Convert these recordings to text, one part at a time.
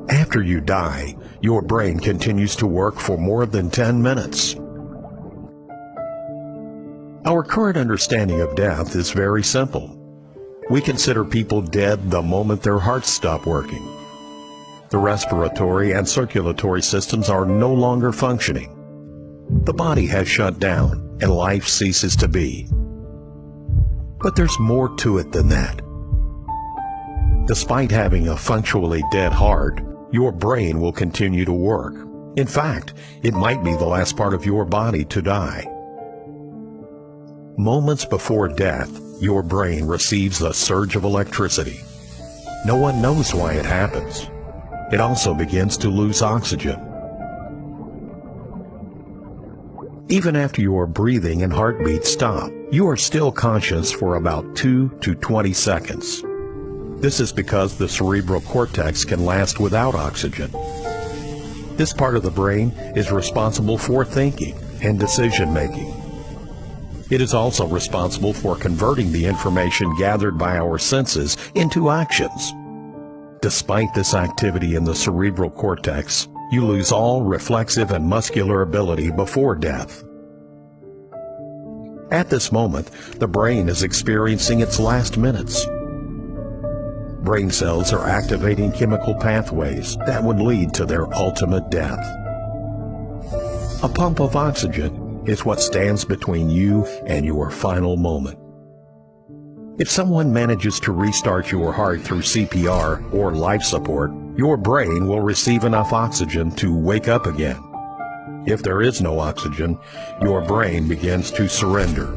After you die, your brain continues to work for more than 10 minutes. Our current understanding of death is very simple. We consider people dead the moment their hearts stop working. The respiratory and circulatory systems are no longer functioning. The body has shut down and life ceases to be. But there's more to it than that. Despite having a functionally dead heart, your brain will continue to work. In fact, it might be the last part of your body to die. Moments before death, your brain receives a surge of electricity. No one knows why it happens. It also begins to lose oxygen. Even after your breathing and heartbeat stop, you are still conscious for about 2 to 20 seconds. This is because the cerebral cortex can last without oxygen. This part of the brain is responsible for thinking and decision-making. It is also responsible for converting the information gathered by our senses into actions. Despite this activity in the cerebral cortex, you lose all reflexive and muscular ability before death. At this moment, the brain is experiencing its last minutes. Brain cells are activating chemical pathways that would lead to their ultimate death. A pump of oxygen is what stands between you and your final moment. If someone manages to restart your heart through CPR or life support, your brain will receive enough oxygen to wake up again. If there is no oxygen, your brain begins to surrender.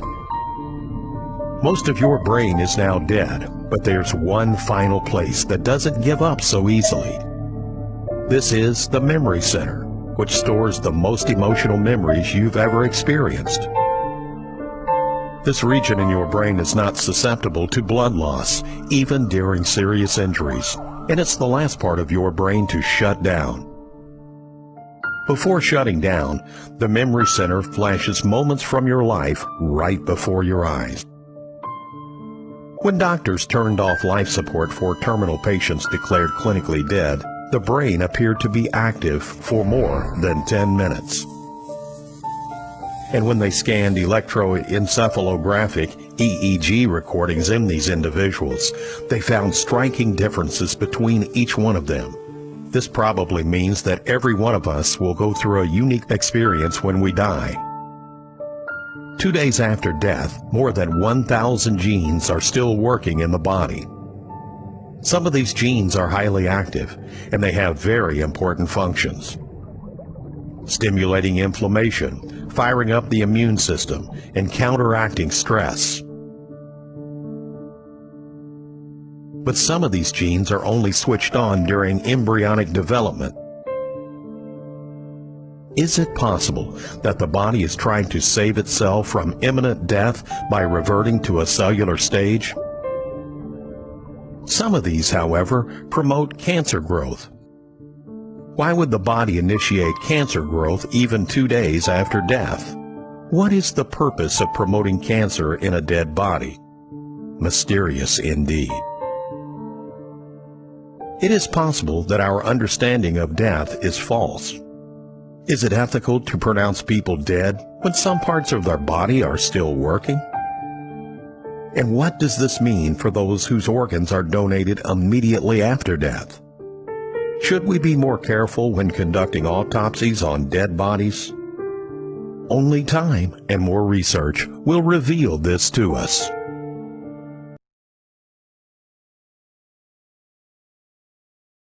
Most of your brain is now dead, but there's one final place that doesn't give up so easily. This is the memory center, which stores the most emotional memories you've ever experienced. This region in your brain is not susceptible to blood loss, even during serious injuries, and it's the last part of your brain to shut down. Before shutting down, the memory center flashes moments from your life right before your eyes. When doctors turned off life support for terminal patients declared clinically dead, the brain appeared to be active for more than 10 minutes. And when they scanned electroencephalographic EEG recordings in these individuals, they found striking differences between each one of them. This probably means that every one of us will go through a unique experience when we die. 2 days after death, more than 1,000 genes are still working in the body. Some of these genes are highly active, and they have very important functions. Stimulating inflammation, firing up the immune system, and counteracting stress. But some of these genes are only switched on during embryonic development. Is it possible that the body is trying to save itself from imminent death by reverting to a cellular stage? Some of these, however, promote cancer growth. Why would the body initiate cancer growth even 2 days after death? What is the purpose of promoting cancer in a dead body? Mysterious indeed. It is possible that our understanding of death is false. Is it ethical to pronounce people dead when some parts of their body are still working? And what does this mean for those whose organs are donated immediately after death? Should we be more careful when conducting autopsies on dead bodies? Only time and more research will reveal this to us.